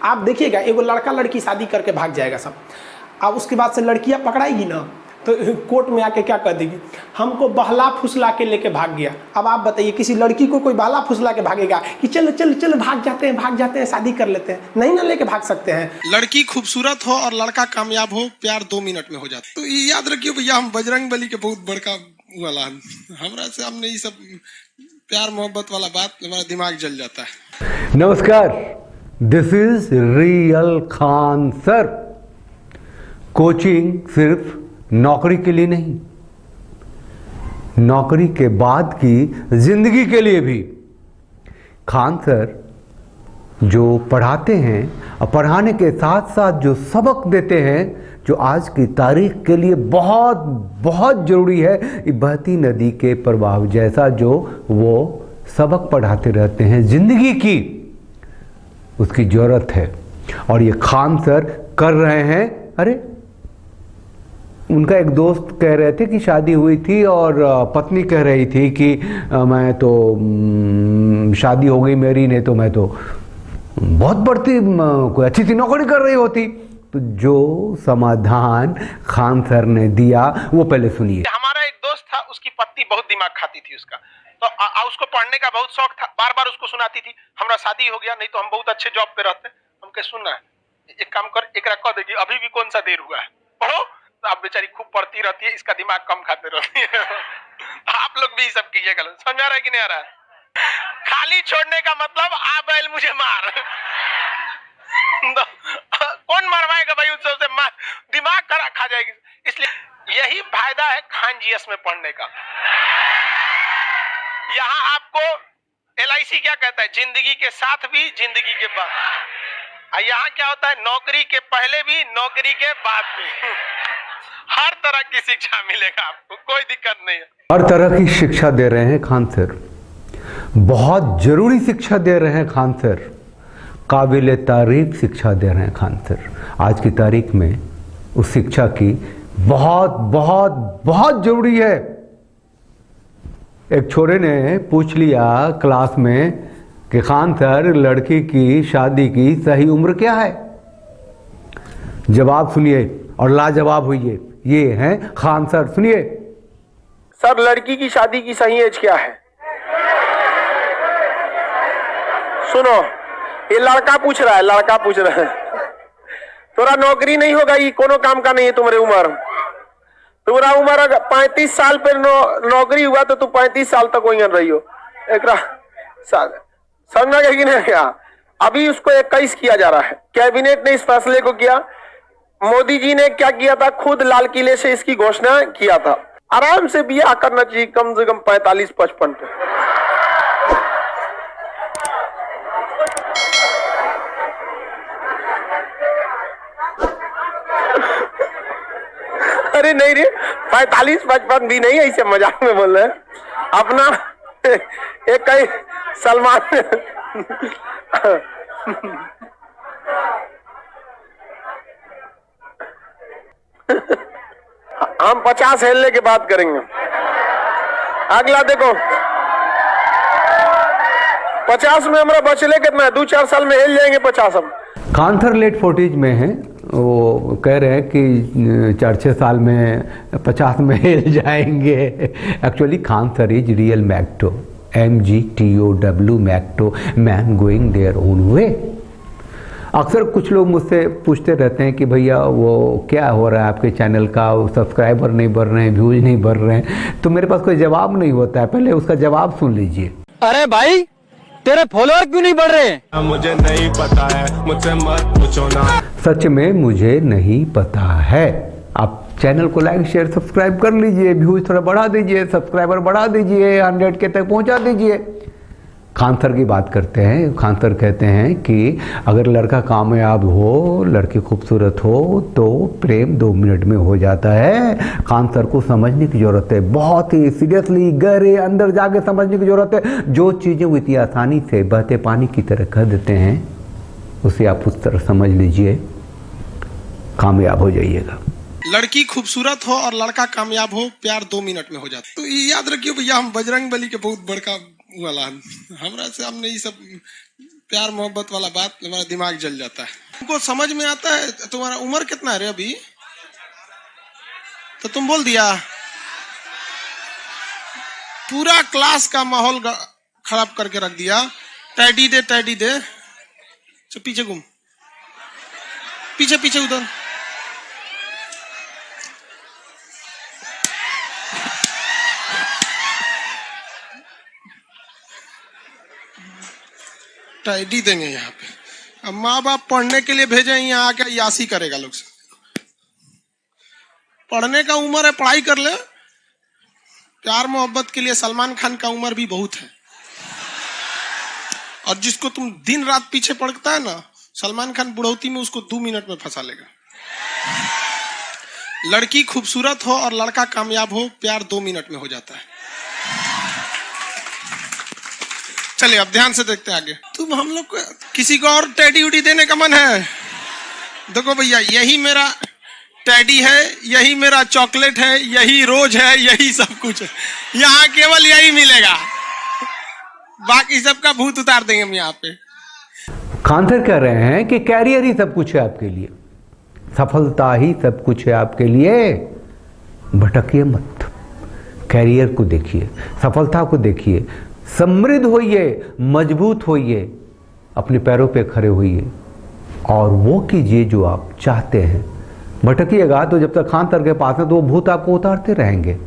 आप देखिएगा एगो लड़का लड़की शादी करके भाग जाएगा सब, अब उसके बाद से लड़कियां पकड़ाएगी ना तो कोर्ट में आके क्या कर देगी, हमको बहला फुसला के लेके भाग गया। अब आप बताइए किसी लड़की को कोई बहला फुसला के भागेगा कि चलो चलो चलो भाग जाते हैं शादी कर लेते हैं, नहीं ना लेके भाग सकते हैं। लड़की खूबसूरत हो और लड़का कामयाब हो, प्यार 2 मिनट में हो जाता है। तो ये याद रखियो भैया, हम बजरंग बली के बहुत बड़का वाला हमरा से हमने ये सब प्यार मोहब्बत वाला बात हमारा दिमाग जल जाता है। नमस्कार, this is real Khan sir. Coaching सिर्फ नौकरी के लिए नहीं, नौकरी के बाद की जिंदगी के लिए भी। खान सर जो पढ़ाते हैं और पढ़ाने के साथ साथ जो सबक देते हैं, जो आज की तारीख के लिए बहुत बहुत जरूरी है, ये बहती नदी के प्रवाह जैसा जो वो सबक पढ़ाते रहते हैं जिंदगी की, उसकी जरूरत है। और ये खान सर कर रहे हैं। अरे उनका एक दोस्त कह रहे थे कि शादी हुई थी और पत्नी कह रही थी कि मैं तो शादी हो गई मेरी, नहीं तो मैं तो बहुत बढ़ती कोई अच्छी सी नौकरी कर रही होती। तो जो समाधान खान सर ने दिया वो पहले सुनिए। हमारा एक दोस्त था, उसकी पत्नी बहुत दिमाग खाती थी उसका, तो उसको पढ़ने का बहुत शौक था, बार बार उसको सुनाती थी हमरा शादी हो गया, नहीं तो हम बहुत अच्छे जॉब पे रहते। हम कह सुनना है, एक काम कर, एक रखा देगी, अभी भी कौन सा देर हुआ है, पढ़ो। तो आप बेचारी खूब पढ़ती रहती है, इसका दिमाग कम खाते रहती है। आप लोग भी सब कीजिएगा, समझ आ रहा है कि नहीं आ रहा है? खाली छोड़ने का मतलब आ बैल मुझे मार। कौन मरवाएगा भाई उन सबसे, दिमाग खा जाएगी। इसलिए यही फायदा है खान जीएस में पढ़ने का। यहाँ आपको LIC क्या कहता है, जिंदगी के साथ भी जिंदगी के बाद। यहाँ क्या होता है, नौकरी के पहले भी नौकरी के बाद भी हर तरह की शिक्षा मिलेगा आपको, कोई दिक्कत नहीं है। हर तरह की शिक्षा दे रहे हैं खान सर, बहुत जरूरी शिक्षा दे रहे हैं खान सर, काबिल तारीफ शिक्षा दे रहे हैं खान सर। आज की तारीख में उस शिक्षा की बहुत बहुत बहुत जरूरी है। एक छोरे ने पूछ लिया क्लास में कि खान सर लड़की की शादी की सही उम्र क्या है? जवाब सुनिए और लाजवाब होइए। ये हैं खान सर, सुनिए। सर लड़की की शादी की सही एज क्या है? सुनो, ये लड़का पूछ रहा है, लड़का पूछ रहा है। तोरा नौकरी नहीं होगा, ये कोनो काम का नहीं है तुम्हारी उम्र। तुम्हारा उम्र अगर 35 साल पे नौकरी हुआ तो तू 35 साल तक वहीं रही हो। एक समझा कि नहीं क्या? अभी उसको 21 किया जा रहा है। कैबिनेट ने इस फैसले को किया। मोदी जी ने क्या किया था, खुद लाल किले से इसकी घोषणा किया था। आराम से ब्याह करना चाहिए कम से कम 45-55 पे। अरे नहीं रे, 45-55 भी नहीं, ऐसे मजाक में बोल रहे हैं अपना। एक कई सलमान हम 50 हेलने की बात करेंगे। अगला देखो, 50 में हमारा बचले कितना है, 2-4 साल में हिल जाएंगे 50 हम। खान सर लेट 40s में हैं, वो कह रहे हैं कि 4-6 साल में 50 में हिल जाएंगे। Actually Khan sir is real मैक्टो, MGTOW मैक्टो, man going their own way. अक्सर कुछ लोग मुझसे पूछते रहते हैं कि भैया वो क्या हो रहा है आपके चैनल का, सब्सक्राइबर नहीं बढ़ रहे हैं, व्यूज नहीं बढ़ रहे हैं, तो मेरे पास कोई जवाब नहीं होता है। पहले उसका जवाब सुन लीजिए। अरे भाई तेरे फॉलोअर क्यों नहीं बढ़ रहे? मुझे नहीं पता है, मुझसे मत पूछो ना। सच में मुझे नहीं पता है। आप चैनल को लाइक शेयर सब्सक्राइब कर लीजिए, व्यूज थोड़ा बढ़ा दीजिए, सब्सक्राइबर बढ़ा दीजिए, 100 के तक पहुंचा दीजिए। खान सर की बात करते हैं। खान सर कहते हैं कि अगर लड़का कामयाब हो, लड़की खूबसूरत हो तो प्रेम 2 मिनट में हो जाता है। खान सर को समझने की ज़रूरत है, बहुत ही सीरियसली गहरे अंदर जाके समझने की ज़रूरत है। जो चीज़ें वो इतनी आसानी से बहते पानी की तरह कह देते हैं, उसे आप उस तरह समझ लीजिए, कामयाब हो जाइएगा। लड़की खूबसूरत हो और लड़का कामयाब हो, प्यार 2 मिनट में हो जाता है। तो ये याद रखियो भैया, हम बजरंग बली के बहुत बड़का वाला हमरा से हमने ये सब प्यार मोहब्बत वाला बात हमारा दिमाग जल जाता है। तुमको समझ में आता है? तुम्हारा उम्र कितना है रे अभी? तो तुम बोल दिया। पूरा क्लास का माहौल खराब करके रख दिया। टैडी दे, टैडी दे। चल पीछे घूम, पीछे पीछे उधर। टैडी देंगे यहाँ पे। अब माँ बाप पढ़ने के लिए भेजे, यहाँ आके यासी करेगा लोग। पढ़ने का उम्र है, पढ़ाई कर ले। प्यार मोहब्बत के लिए सलमान खान का उम्र भी बहुत है। और जिसको तुम दिन रात पीछे पड़ता है ना, सलमान खान बुढ़ौती में उसको 2 मिनट में फंसा लेगा। लड़की खूबसूरत हो और लड़का कामयाब हो, प्यार 2 मिनट में हो जाता है। चलिए अब ध्यान से देखते हैं आगे। तुम हम लोग को किसी को और टैडी उडी देने का मन है? देखो भैया, यही मेरा टैडी है, यही मेरा चॉकलेट है, यही रोज है, यही सब कुछ है। यहाँ केवल यही मिलेगा, बाकी सबका भूत उतार देंगे हम यहाँ पे। खान सर कह रहे हैं कि कैरियर ही सब कुछ है आपके लिए, सफलता ही सब कुछ है आपके लिए। भटकिए मत, कैरियर को देखिए, सफलता को देखिए, समृद्ध होइए, मजबूत होइए, अपने पैरों पे खड़े होइए और वो कीजिए जो आप चाहते हैं। भटकिएगा तो जब तक खान सर के पास है तो वो भूत आपको उतारते रहेंगे।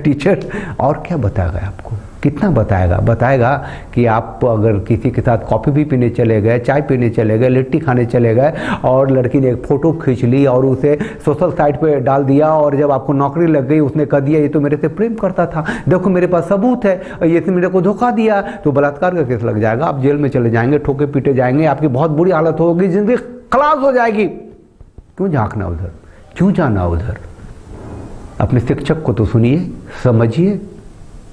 टीचर और क्या बताएगा आपको, कितना बताएगा कि आप अगर किसी के साथ कॉफ़ी भी पीने चले गए, चाय पीने चले गए, लिट्टी खाने चले गए और लड़की ने एक फ़ोटो खींच ली और उसे सोशल साइट पे डाल दिया और जब आपको नौकरी लग गई उसने कह दिया ये तो मेरे से प्रेम करता था, देखो मेरे पास सबूत है, ये तो मेरे को धोखा दिया, तो बलात्कार का केस लग जाएगा, आप जेल में चले जाएंगे, ठोके पीटे जाएंगे, आपकी बहुत बुरी हालत होगी, जिंदगी खलास हो जाएगी। क्यों झांकना उधर, क्यों जाना उधर? अपने शिक्षक को तो सुनिए, समझिए।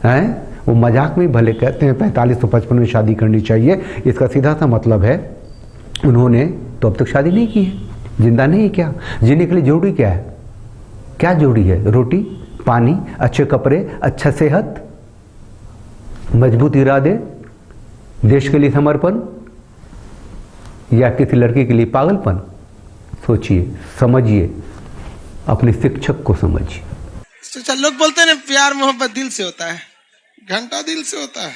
हैं वो मजाक में भले कहते हैं 45 से 55 में शादी करनी चाहिए, इसका सीधा सा मतलब है उन्होंने तो अब तक शादी नहीं की है, जिंदा नहीं है। क्या जीने के लिए जरूरी क्या है? क्या जरूरी है? रोटी, पानी, अच्छे कपड़े, अच्छा सेहत, मजबूत इरादे, देश के लिए समर्पण या किसी लड़की के लिए पागलपन? सोचिए, समझिए, अपने शिक्षक को समझिए। लोग बोलते हैं ना प्यार मोहब्बत दिल से होता है, घंटा दिल से होता है।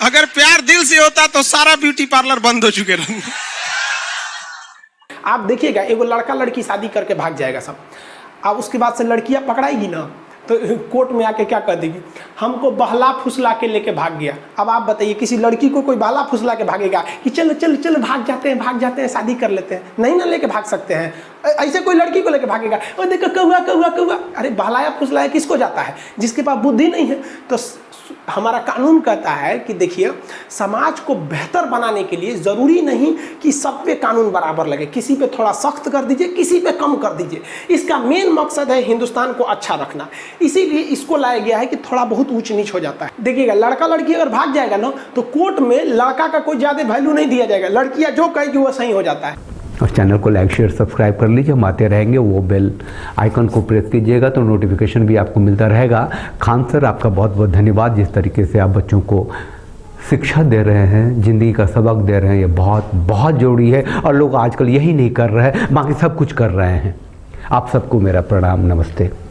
अगर प्यार दिल से होता तो सारा ब्यूटी पार्लर बंद हो चुके रहते। आप देखिएगा, एगो लड़का लड़की शादी करके भाग जाएगा सब। अब उसके बाद से लड़कियां पकड़ाएगी ना तो कोर्ट में आके क्या कर देगी, हमको बहला फुसला के लेके भाग गया। अब आप बताइए, किसी लड़की को कोई बहला फुसला के भागेगा कि चलो चलो चलो भाग जाते हैं शादी कर लेते हैं? नहीं ना लेके भाग सकते हैं। ऐसे कोई लड़की को लेके भागेगा, और देखो कौआ कौआ कौआ, अरे बहलाया फुसलाया किसको जाता है? जिसके पास बुद्धि नहीं है। तो हमारा कानून कहता है कि देखिए, समाज को बेहतर बनाने के लिए ज़रूरी नहीं कि सब पे कानून बराबर लगे, किसी पे थोड़ा सख्त कर दीजिए, किसी पे कम कर दीजिए। इसका मेन मकसद है हिंदुस्तान को अच्छा रखना, इसीलिए इसको लाया गया है कि थोड़ा बहुत ऊंच नीच हो जाता है। देखिएगा, लड़का लड़की अगर भाग जाएगा ना तो कोर्ट में लड़का का कोई ज़्यादा वैल्यू नहीं दिया जाएगा, लड़कियाँ जो कहेगी वो सही हो जाता है। और चैनल को लाइक शेयर सब्सक्राइब कर लीजिए, हम आते रहेंगे, वो बेल आइकन को प्रेस कीजिएगा तो नोटिफिकेशन भी आपको मिलता रहेगा। खान सर आपका बहुत बहुत धन्यवाद, जिस तरीके से आप बच्चों को शिक्षा दे रहे हैं, ज़िंदगी का सबक दे रहे हैं, ये बहुत बहुत ज़रूरी है और लोग आजकल यही नहीं कर रहे हैं, बाकी सब कुछ कर रहे हैं। आप सबको मेरा प्रणाम, नमस्ते।